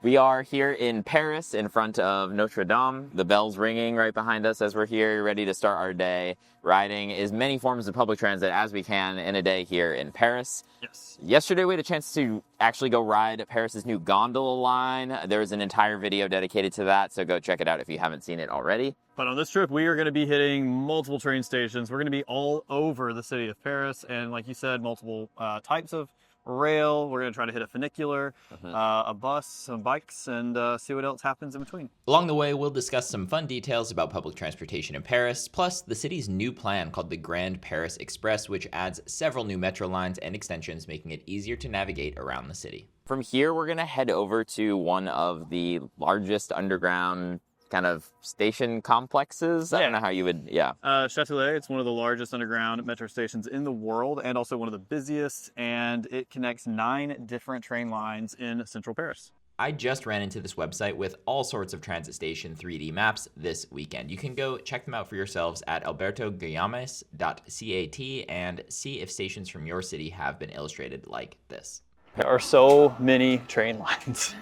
We are here in Paris in front of Notre Dame. The bell's ringing right behind us as we're here, ready to start our day, riding as many forms of public transit as we can in a day here in Paris. Yes. Yesterday we had a chance to actually go ride Paris's new gondola line. There was an entire video dedicated to that, so go check it out if you haven't seen it already. But on this trip, we are going to be hitting multiple train stations. We're going to be all over the city of Paris, and like you said, multiple types of rail. We're going to try to hit a funicular, a bus, some bikes, and see what else happens in between. Along the way, we'll discuss some fun details about public transportation in Paris, plus the city's new plan called the Grand Paris Express, which adds several new metro lines and extensions, making it easier to navigate around the city. From here, we're going to head over to one of the largest underground kind of station complexes. I don't know how you would, Châtelet, it's one of the largest underground metro stations in the world and also one of the busiest, and it connects 9 different train lines in central Paris. I just ran into this website with all sorts of transit station 3D maps this weekend. You can go check them out for yourselves at albertoguyames.cat and see if stations from your city have been illustrated like this. There are so many train lines.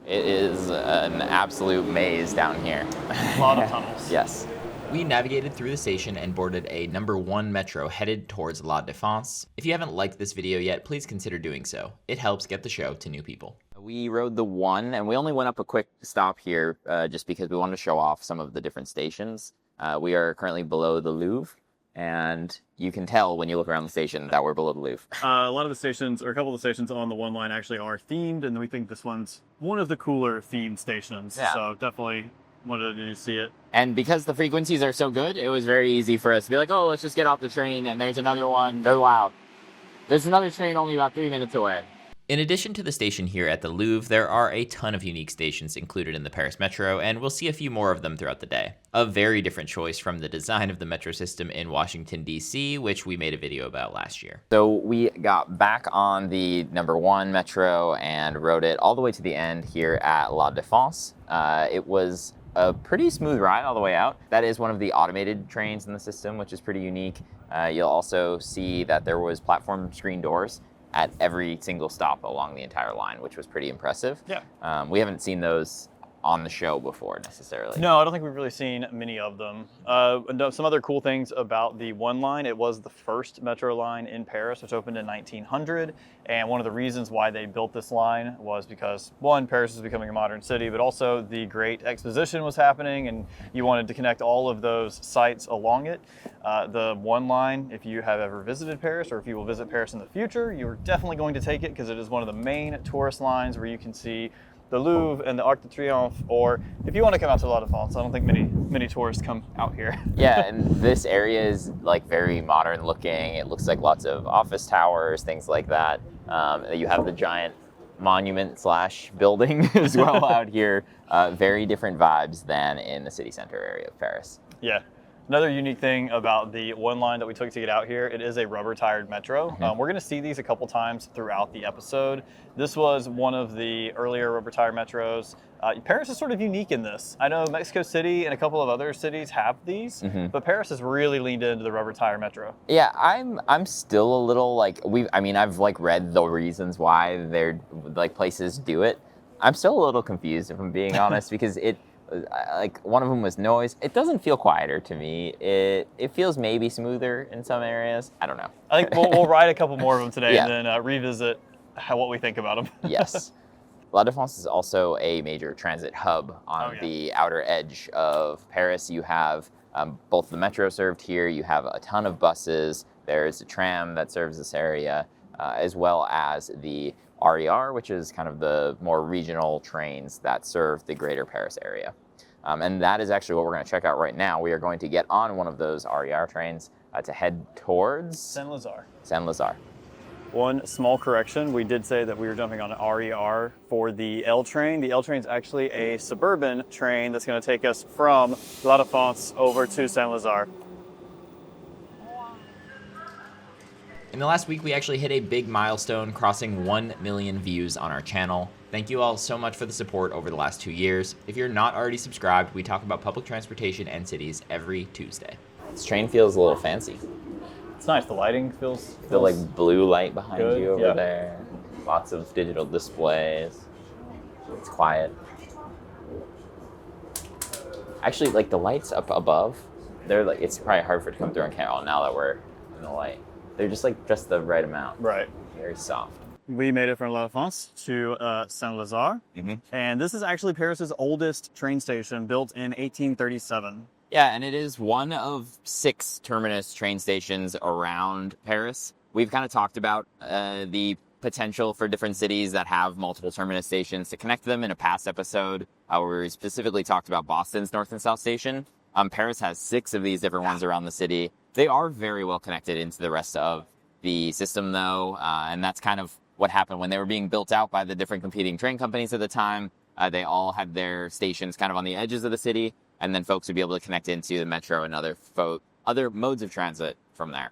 It is an absolute maze down here. A lot of tunnels. Yes. We navigated through the station and boarded a number 1 metro headed towards La Défense. If you haven't liked this video yet, please consider doing so. It helps get the show to new people. We rode the 1, and we only went up a quick stop here just because we wanted to show off some of the different stations. We are currently below the Louvre, and you can tell when you look around the station that we're below the Louvre. A lot of the stations, or a couple of the stations on the 1 line actually are themed, and we think this one's one of the cooler themed stations. Yeah. So definitely wanted to see it. And because the frequencies are so good, it was very easy for us to be like, oh, let's just get off the train, and there's another one. They're loud. There's another train only about 3 minutes away. In addition to the station here at the Louvre, there are a ton of unique stations included in the Paris Metro, and we'll see a few more of them throughout the day. A very different choice from the design of the metro system in Washington, D.C., which we made a video about last year. So we got back on the number 1 metro and rode it all the way to the end here at La Défense. It was a pretty smooth ride all the way out. That is one of the automated trains in the system, which is pretty unique. You'll also see that there was platform screen doors at every single stop along the entire line, which was pretty impressive. Yeah. We haven't seen those on the show before necessarily. No, I don't think we've really seen many of them. Some other cool things about the 1 line, it was the first metro line in Paris, which opened in 1900. And one of the reasons why they built this line was because, 1, Paris is becoming a modern city, but also the Great Exposition was happening, and you wanted to connect all of those sites along it. The 1 line, if you have ever visited Paris, or if you will visit Paris in the future, you're definitely going to take it because it is one of the main tourist lines where you can see the Louvre and the Arc de Triomphe, or if you want to come out to La Défense, I don't think many tourists come out here. Yeah, and this area is like very modern looking. It looks like lots of office towers, things like that. You have the giant monument / building as well out here. Very different vibes than in the city center area of Paris. Yeah. Another unique thing about the 1 line that we took to get out here, it is a rubber-tired metro. We're going to see these a couple times throughout the episode. This was one of the earlier rubber-tired metros. Paris is sort of unique in this. I know Mexico City and a couple of other cities have these, but Paris has really leaned into the rubber-tired metro. Yeah, I'm still a little like I've like read the reasons why they're like places do it. I'm still a little confused if I'm being honest because it. Like one of them was noise. It doesn't feel quieter to me. It feels maybe smoother in some areas. I don't know. I think we'll ride a couple more of them today and then revisit what we think about them. Yes. La Défense is also a major transit hub on the outer edge of Paris. You have both the metro served here. You have a ton of buses. There's a tram that serves this area, as well as the RER, which is kind of the more regional trains that serve the greater Paris area. And that is actually what we're going to check out right now. We are going to get on one of those RER trains to head towards Saint-Lazare. Saint-Lazare. One small correction, we did say that we were jumping on an RER for the L train. The L train is actually a Suburban train that's going to take us from La Défense over to Saint-Lazare. In the last week, we actually hit a big milestone, crossing 1 million views on our channel. Thank you all so much for the support over the last 2 years. If you're not already subscribed, we talk about public transportation and cities every Tuesday. This train feels a little fancy. It's nice. The lighting feels The like blue light behind good, you over yeah. there. Lots of digital displays. It's quiet. Actually, like the lights up above, they're like, it's probably hard for it to come through on camera now that we're in the light. They're just like just the right amount. Right. Very soft. We made it from La Défense to Saint-Lazare. And this is actually Paris's oldest train station, built in 1837. Yeah, and it is one of 6 terminus train stations around Paris. We've kind of talked about the potential for different cities that have multiple terminus stations to connect them in a past episode where we specifically talked about Boston's North and South Station. Paris has 6 of these different ones around the city. They are very well connected into the rest of the system, though, and that's kind of what happened when they were being built out by the different competing train companies at the time. They all had their stations kind of on the edges of the city, and then folks would be able to connect into the metro and other modes of transit from there.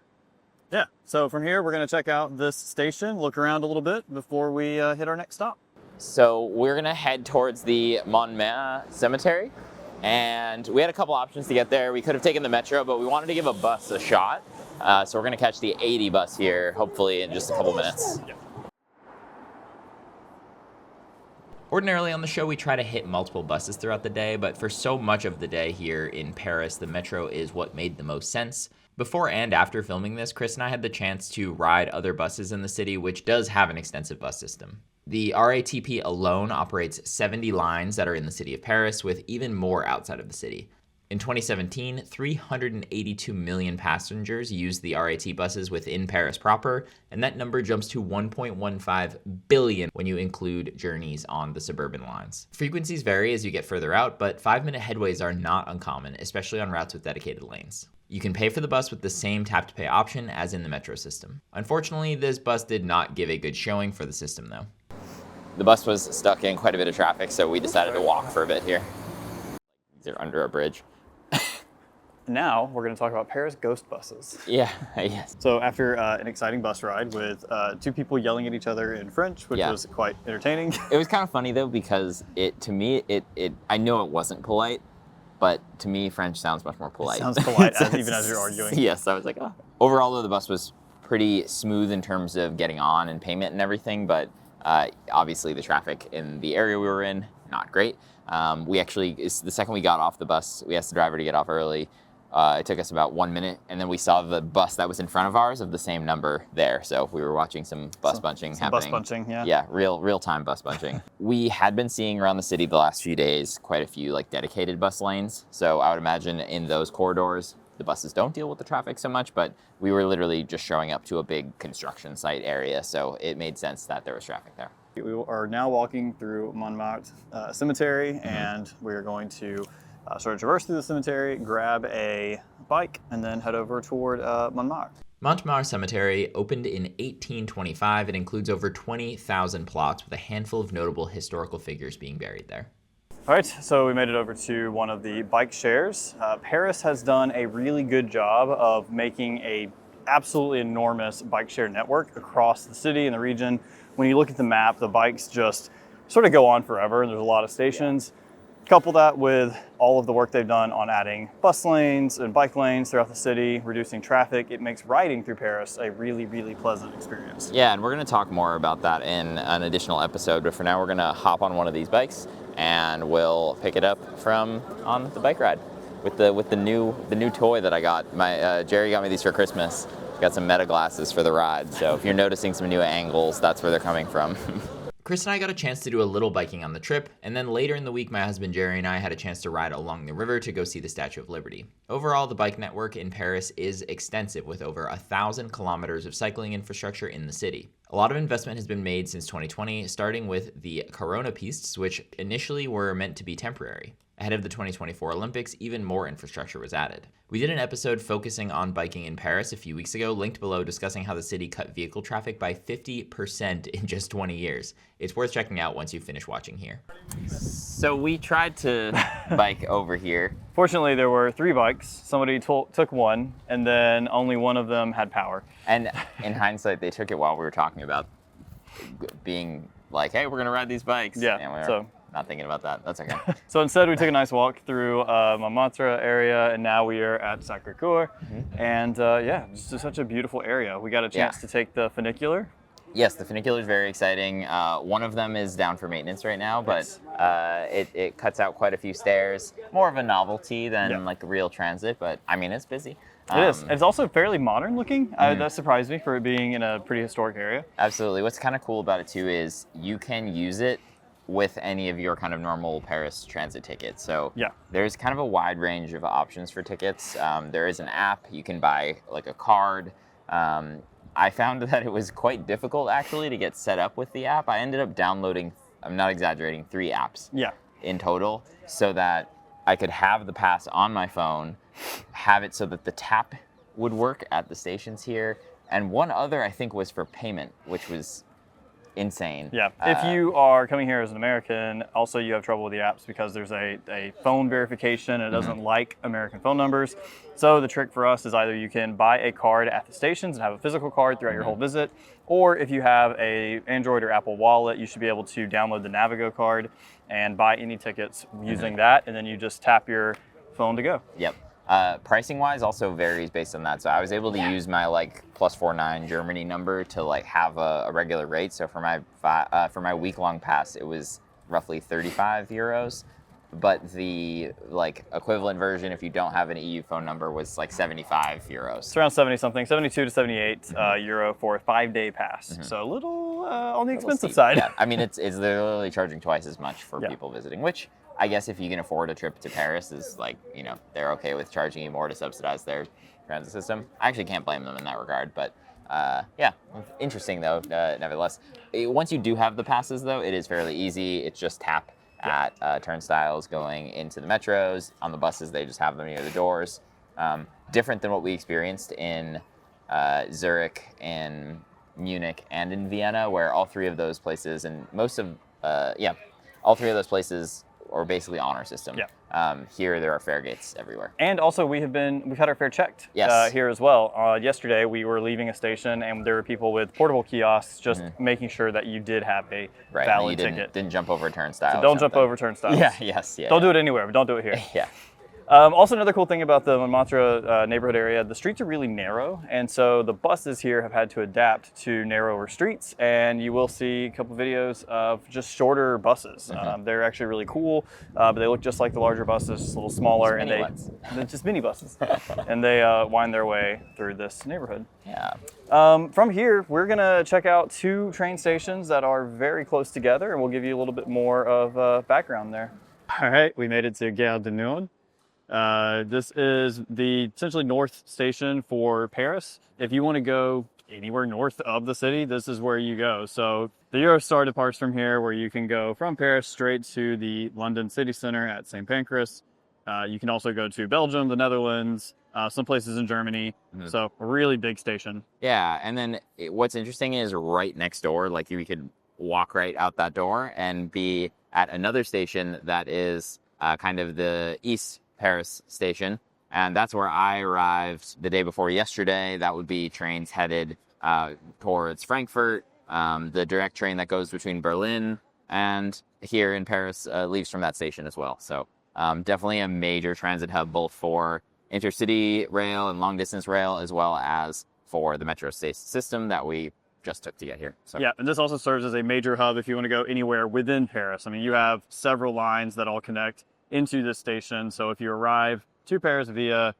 Yeah, so from here, we're going to check out this station, look around a little bit before we hit our next stop. So we're going to head towards the Montmartre Cemetery, and we had a couple options to get there. We could have taken the metro, but we wanted to give a bus a shot. So we're going to catch the 80 bus here, hopefully in just a couple minutes. Yeah. Ordinarily on the show, we try to hit multiple buses throughout the day, but for so much of the day here in Paris, the metro is what made the most sense. Before and after filming this, Chris and I had the chance to ride other buses in the city, which does have an extensive bus system. The RATP alone operates 70 lines that are in the city of Paris, with even more outside of the city. In 2017, 382 million passengers used the RAT buses within Paris proper, and that number jumps to 1.15 billion when you include journeys on the suburban lines. Frequencies vary as you get further out, but 5-minute headways are not uncommon, especially on routes with dedicated lanes. You can pay for the bus with the same tap-to-pay option as in the metro system. Unfortunately, this bus did not give a good showing for the system, though. The bus was stuck in quite a bit of traffic, so we decided to walk for a bit here. They're under a bridge. Now, we're going to talk about Paris ghost buses. Yeah, yes. So after an exciting bus ride with 2 people yelling at each other in French, which was quite entertaining. It was kind of funny, though, because to me, I know it wasn't polite, but to me, French sounds much more polite. It sounds polite, even as you're arguing. Yes, I was like, oh. Overall, though, the bus was pretty smooth in terms of getting on and payment and everything, but obviously the traffic in the area we were in, not great. The second we got off the bus, we asked the driver to get off early. It took us about 1 minute, and then we saw the bus that was in front of ours of the same number there. So we were watching some bus bunching happening. Bus bunching, yeah. Yeah, real-time bus bunching. We had been seeing around the city the last few days quite a few like dedicated bus lanes. So I would imagine in those corridors, the buses don't deal with the traffic so much, but we were literally just showing up to a big construction site area. So it made sense that there was traffic there. We are now walking through Montmartre Cemetery, and we're going to sort of traverse through the cemetery, grab a bike, and then head over toward Montmartre. Montmartre Cemetery opened in 1825. It includes over 20,000 plots with a handful of notable historical figures being buried there. All right, so we made it over to one of the bike shares. Paris has done a really good job of making a absolutely enormous bike share network across the city and the region. When you look at the map, the bikes just sort of go on forever, and there's a lot of stations. Couple that with all of the work they've done on adding bus lanes and bike lanes throughout the city, reducing traffic, it makes riding through Paris a really, really pleasant experience. Yeah, and we're going to talk more about that in an additional episode, but for now we're going to hop on one of these bikes and we'll pick it up on the bike ride with the new toy that I got. My Jerry got me these for Christmas. Got some meta glasses for the ride, so if you're noticing some new angles, that's where they're coming from. Chris and I got a chance to do a little biking on the trip, and then later in the week, my husband Jerry and I had a chance to ride along the river to go see the Statue of Liberty. Overall, the bike network in Paris is extensive, with over 1,000 kilometers of cycling infrastructure in the city. A lot of investment has been made since 2020, starting with the Corona pistes, which initially were meant to be temporary. Ahead of the 2024 Olympics, even more infrastructure was added. We did an episode focusing on biking in Paris a few weeks ago, linked below, discussing how the city cut vehicle traffic by 50% in just 20 years. It's worth checking out once you finish watching here. So we tried to bike over here. Fortunately, there were 3 bikes. Somebody took one, and then only one of them had power. And in hindsight, they took it while we were talking about being like, hey, we're going to ride these bikes. Yeah, so not thinking about that. That's okay. So instead, we took a nice walk through Montmartre area, and now we are at Sacré-Cœur. And yeah, just such a beautiful area. We got a chance to take the funicular. Yes, the funicular is very exciting. One of them is down for maintenance right now, but it cuts out quite a few stairs. More of a novelty than like a real transit, but I mean, it's busy. It is. It's also fairly modern looking. That surprised me for it being in a pretty historic area. Absolutely. What's kind of cool about it too is you can use it with any of your kind of normal Paris transit tickets. So there's kind of a wide range of options for tickets. There is an app. You can buy like a card. I found that it was quite difficult actually to get set up with the app. I ended up downloading, I'm not exaggerating, 3 apps in total so that I could have the pass on my phone, have it so that the tap would work at the stations here. And one other I think was for payment, which was insane. Yeah, if you are coming here as an American, also you have trouble with the apps because there's a phone verification and it doesn't like American phone numbers. So the trick for us is either you can buy a card at the stations and have a physical card throughout your whole visit, or if you have a Android or Apple wallet, you should be able to download the Navigo card and buy any tickets using that, and then you just tap your phone to go. Yep. Pricing wise also varies based on that. So I was able to use my like +49 Germany number to like have a regular rate. So for my week-long pass, it was roughly 35 euros. But the like equivalent version, if you don't have an EU phone number, was like 75 euros. It's around 70 something, 72 to 78 euro for a 5-day pass. So a little on the expensive side. Yeah, I mean it's literally charging twice as much for people visiting, which I guess if you can afford a trip to Paris is like, you know, they're okay with charging you more to subsidize their transit system. I actually can't blame them in that regard, but yeah, interesting though, nevertheless. Once you do have the passes though, it is fairly easy. It's just tap at turnstiles going into the metros. On the buses, they just have them near the doors. Different than what we experienced in Zurich, in Munich, and in Vienna, where all 3 of those places and all 3 of those places are basically honor system. Here there are fare gates everywhere. And also we've had our fare checked here as well. Yesterday we were leaving a station and there were people with portable kiosks just making sure that you did have a valid ticket. Didn't jump over a turnstile. So don't jump over turnstiles. Don't do it anywhere, but don't do it here. Also, another cool thing about the Montmartre neighborhood area, the streets are really narrow, and so the buses here have had to adapt to narrower streets, and you will see a couple videos of just shorter buses. They're actually really cool, but they look just like the larger buses, just a little smaller, and they're just mini buses, and they wind their way through this neighborhood. From here, we're gonna check out 2 train stations that are very close together, and we'll give you a little bit more of background there. All right, we made it to Gare du Nord. This is the essentially north station for Paris. If you want to go anywhere north of the city, this is where you go. So the Eurostar departs from here, where you can go from Paris straight to the London city center at St. Pancras. You can also go to Belgium, the Netherlands, some places in Germany. So a really big station. Yeah, and then what's interesting is right next door, like you could walk right out that door and be at another station that is kind of the East Paris station, and that's where I arrived the day before yesterday. That would be trains headed towards Frankfurt. The direct train that goes between Berlin and here in Paris leaves from that station as well. So definitely a major transit hub, both for intercity rail and long distance rail, as well as for the metro system that we just took to get here. So. Yeah, and this also serves as a major hub if you want to go anywhere within Paris. I mean, you have several lines that all connect into this station. So if you arrive to Paris via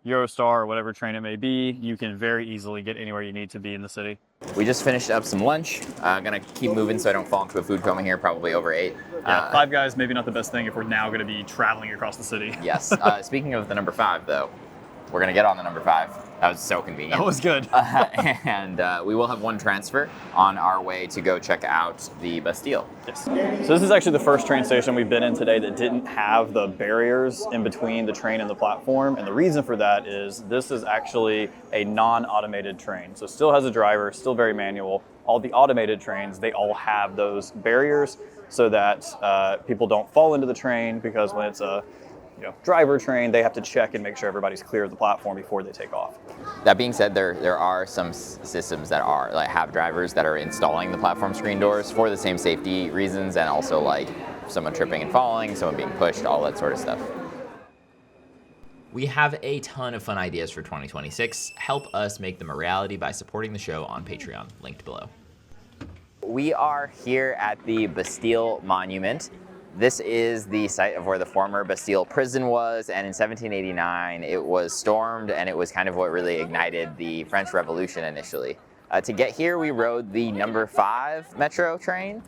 Eurostar or whatever train it may be, you can very easily get anywhere you need to be in the city. We just finished up some lunch. Gonna keep moving so I don't fall into a food coma here, probably over 8. Yeah, 5 Guys, maybe not the best thing if we're now gonna be traveling across the city. Yes. Speaking of the number 5 though, we're gonna get on the number 5. That was so convenient. That was good. And we will have one transfer on our way to go check out the Bastille. Yes. So this is actually the first train station we've been in today that didn't have the barriers in between the train and the platform. And the reason for that is this is actually a non-automated train. So still has a driver, still very manual. All the automated trains, they all have those barriers so that people don't fall into the train, because when it's a driver train, they have to check and make sure everybody's clear of the platform before they take off. That being said, there are some systems that have drivers that are installing the platform screen doors for the same safety reasons, and also like someone tripping and falling, someone being pushed, all that sort of stuff. We have a ton of fun ideas for 2026. Help us make them a reality by supporting the show on Patreon, linked below. We are here at the Bastille Monument. This is the site of where the former Bastille prison was, and in 1789 it was stormed, and it was kind of what really ignited the French Revolution initially. To get here, we rode the number 5 metro train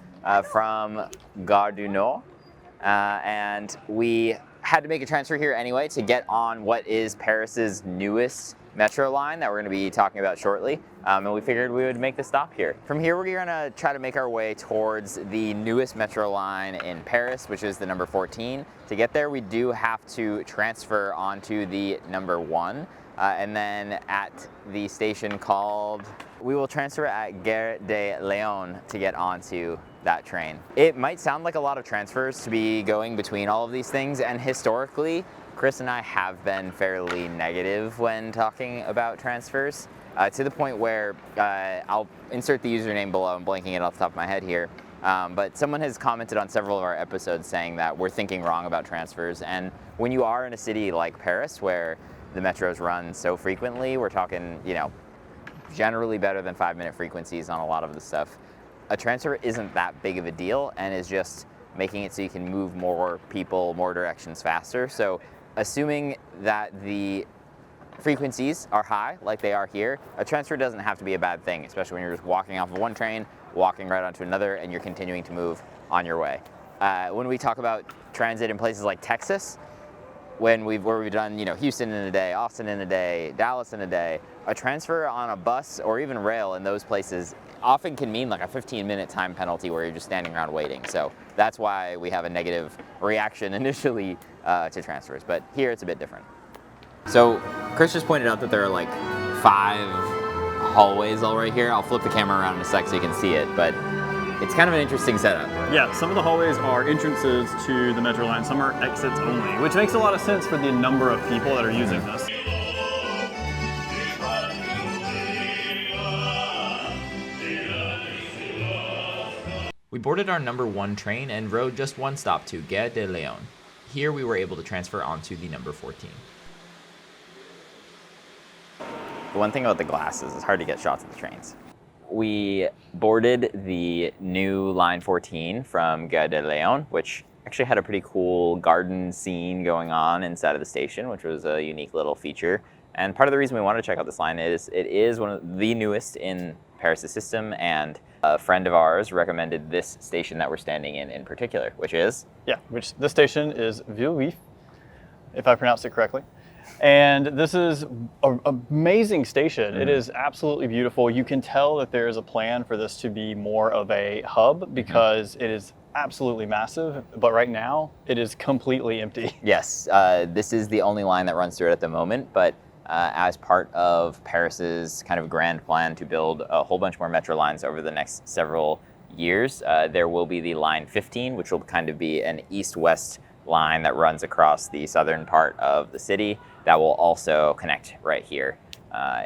from Gare du Nord, and we had to make a transfer here anyway to get on what is Paris's newest metro line that we're going to be talking about shortly, and we figured we would make the stop here. From here, we're going to try to make our way towards the newest metro line in Paris, which is the number 14. To get there, we do have to transfer onto the number 1, and then at the station called, we will transfer at Gare de Lyon to get onto that train. It might sound like a lot of transfers to be going between all of these things, and historically, Chris and I have been fairly negative when talking about transfers, to the point where I'll insert the username below. I'm blanking it off the top of my head here, but someone has commented on several of our episodes saying that we're thinking wrong about transfers, and when you are in a city like Paris where the metros run so frequently, we're talking, generally better than 5-minute frequencies on a lot of the stuff, a transfer isn't that big of a deal and is just making it so you can move more people, more directions faster. So assuming that the frequencies are high, like they are here, a transfer doesn't have to be a bad thing, especially when you're just walking off of one train, walking right onto another, and you're continuing to move on your way. When we talk about transit in places like Texas, where we've done, Houston in a day, Austin in a day, Dallas in a day, a transfer on a bus or even rail in those places often can mean like a 15-minute time penalty where you're just standing around waiting. So that's why we have a negative reaction initially to transfers, but here it's a bit different. So Chris just pointed out that there are like 5 hallways all right here. I'll flip the camera around in a sec so you can see it, but it's kind of an interesting setup. Yeah, some of the hallways are entrances to the metro line, some are exits only, which makes a lot of sense for the number of people that are using this. We boarded our number 1 train and rode just one stop to Gare de Lyon. Here we were able to transfer onto the number 14. The one thing about the glass is it's hard to get shots of the trains. We boarded the new line 14 from Gare de Lyon, which actually had a pretty cool garden scene going on inside of the station, which was a unique little feature. And part of the reason we wanted to check out this line is it is one of the newest in Paris' system, and a friend of ours recommended this station that we're standing in particular, which is? Yeah, this station is Villejuif, if I pronounced it correctly. And this is an amazing station. It is absolutely beautiful. You can tell that there is a plan for this to be more of a hub because it is absolutely massive, but right now it is completely empty. Yes, this is the only line that runs through it at the moment, but as part of Paris's kind of grand plan to build a whole bunch more metro lines over the next several years, there will be the line 15, which will kind of be an east-west line that runs across the southern part of the city that will also connect right here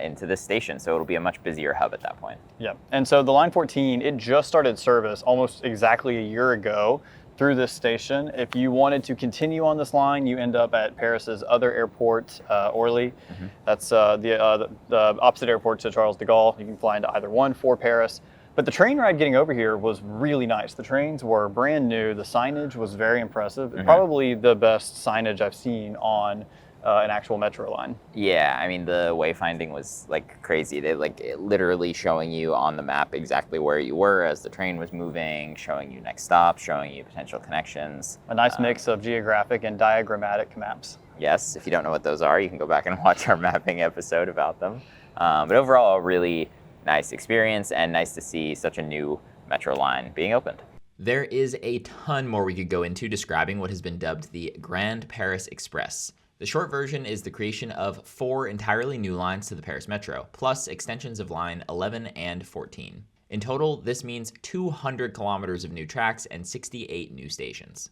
into this station. So it'll be a much busier hub at that point. Yeah, and so the line 14, it just started service almost exactly a year ago through this station. If you wanted to continue on this line, you end up at Paris's other airport, Orly. That's the opposite airport to Charles de Gaulle. You can fly into either one for Paris. But the train ride getting over here was really nice. The trains were brand new. The signage was very impressive. Probably the best signage I've seen on an actual metro line. Yeah, I mean, the wayfinding was like crazy. They literally showing you on the map exactly where you were as the train was moving, showing you next stops, showing you potential connections. A nice mix of geographic and diagrammatic maps. Yes, if you don't know what those are, you can go back and watch our mapping episode about them. But overall, a really nice experience and nice to see such a new metro line being opened. There is a ton more we could go into describing what has been dubbed the Grand Paris Express. The short version is the creation of 4 entirely new lines to the Paris Metro, plus extensions of line 11 and 14. In total, this means 200 kilometers of new tracks and 68 new stations.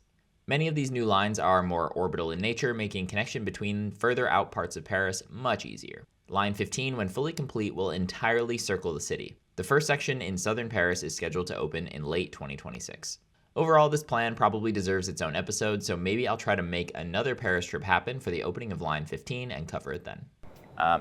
Many of these new lines are more orbital in nature, making connection between further out parts of Paris much easier. Line 15, when fully complete, will entirely circle the city. The first section in southern Paris is scheduled to open in late 2026. Overall, this plan probably deserves its own episode, so maybe I'll try to make another Paris trip happen for the opening of Line 15 and cover it then.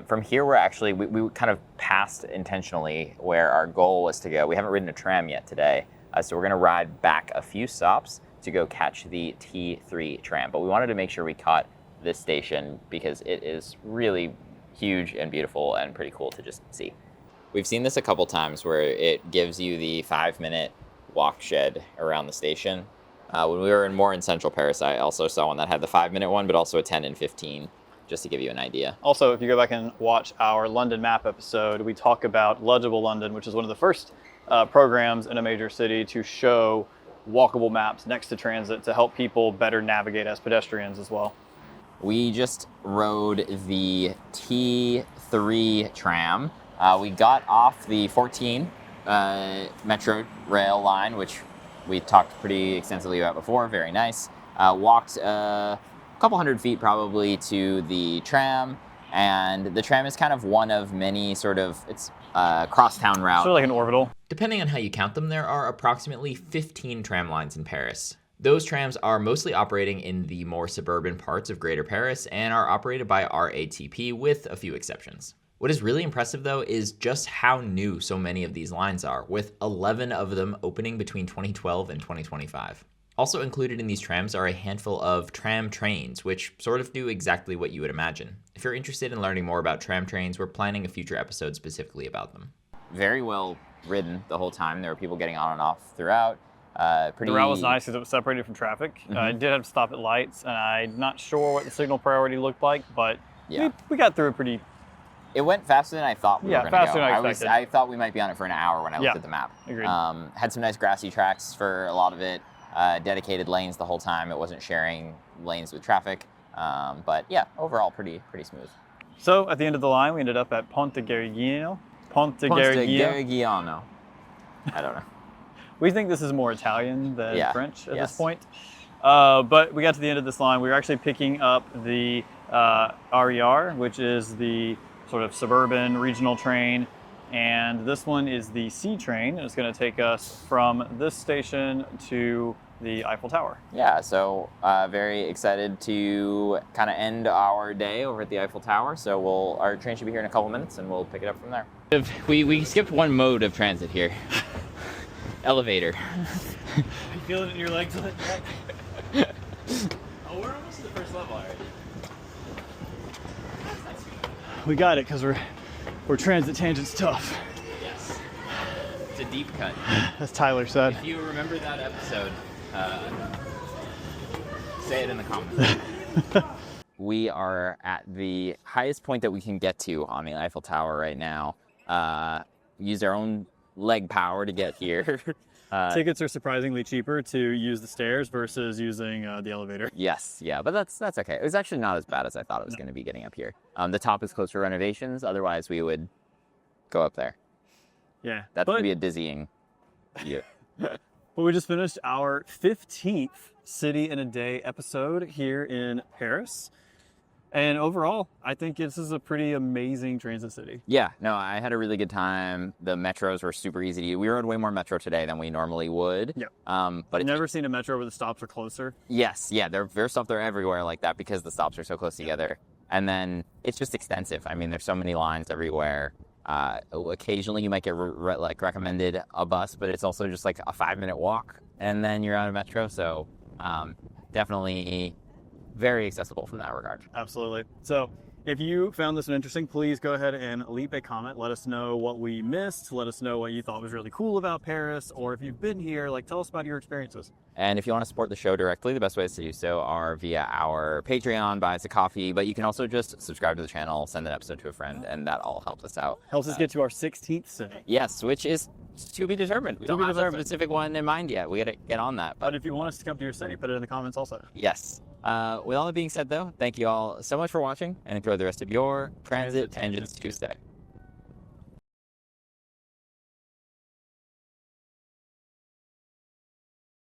From here, we kind of passed intentionally where our goal was to go. We haven't ridden a tram yet today, so we're going to ride back a few stops to go catch the T3 tram. But we wanted to make sure we caught this station because it is really huge and beautiful and pretty cool to just see. We've seen this a couple times where it gives you the 5-minute walk shed around the station. When we were more in central Paris, I also saw one that had the 5-minute one, but also a 10 and 15. Just to give you an idea. Also, if you go back and watch our London map episode, we talk about Legible London, which is one of the first programs in a major city to show walkable maps next to transit to help people better navigate as pedestrians as well. We just rode the T3 tram. We got off the 14 metro rail line, which we talked pretty extensively about before. Very nice. Walked couple hundred feet probably to the tram, and the tram is kind of one of many it's crosstown route. Sort of like an orbital. Depending on how you count them, there are approximately 15 tram lines in Paris. Those trams are mostly operating in the more suburban parts of Greater Paris and are operated by RATP with a few exceptions. What is really impressive though is just how new so many of these lines are, with 11 of them opening between 2012 and 2025. Also included in these trams are a handful of tram trains, which sort of do exactly what you would imagine. If you're interested in learning more about tram trains, we're planning a future episode specifically about them. Very well ridden the whole time. There were people getting on and off throughout. The route was nice because it was separated from traffic. Mm-hmm. I did have to stop at lights, and I'm not sure what the signal priority looked like, but yeah, we got through it pretty... It went faster than I thought we were going to go. Faster than I expected. I thought we might be on it for an hour when I looked at the map. Agreed. Had some nice grassy tracks for a lot of it. Dedicated lanes the whole time. It wasn't sharing lanes with traffic. But yeah, overall pretty smooth. So at the end of the line, we ended up at Ponte Garigliano. Garigliano. I don't know. We think this is more Italian than French at this point. But we got to the end of this line. We were actually picking up the RER, which is the sort of suburban regional train. And this one is the C train. It's going to take us from this station to the Eiffel Tower. Yeah, so very excited to kind of end our day over at the Eiffel Tower. So our train should be here in a couple minutes, and we'll pick it up from there. We skipped one mode of transit here. Elevator. You feel it in your legs? Oh, we're almost at the first level already. We got it because we're transit tangents tough. Yes. It's a deep cut. As Tyler said. If you remember that episode, say it in the comments. We are at the highest point that we can get to on the Eiffel Tower right now. Use our own leg power to get here. Tickets are surprisingly cheaper to use the stairs versus using the elevator. Yes, yeah, but that's okay. It was actually not as bad as I thought it was going to be getting up here. The top is closed for renovations. Otherwise, we would go up there. Yeah. That's going to be a dizzying view. But we just finished our 15th City in a Day episode here in Paris. And overall, I think this is a pretty amazing transit city. Yeah, no, I had a really good time. The metros were super easy to use. We rode way more metro today than we normally would. Yeah. But never seen a metro where the stops are closer? Yes, yeah, they're stuff they're everywhere like that because the stops are so close together. And then it's just extensive. I mean, there's so many lines everywhere. Occasionally you might get recommended a bus, but it's also just like a 5-minute walk and then you're on a metro. So definitely very accessible from that regard. Absolutely. So if you found this interesting, please go ahead and leave a comment. Let us know what we missed. Let us know what you thought was really cool about Paris, or if you've been here, tell us about your experiences. And if you want to support the show directly, the best ways to do so are via our Patreon, buy us a coffee, but you can also just subscribe to the channel, send an episode to a friend, and that all helps us out. Helps us get to our 16th city. Yes, which is to be determined. We don't have a specific one in mind yet. We got to get on that. But if you want us to come to your city, put it in the comments also. Yes. With all that being said, though, thank you all so much for watching, and enjoy the rest of your Transit Tangents Tuesday.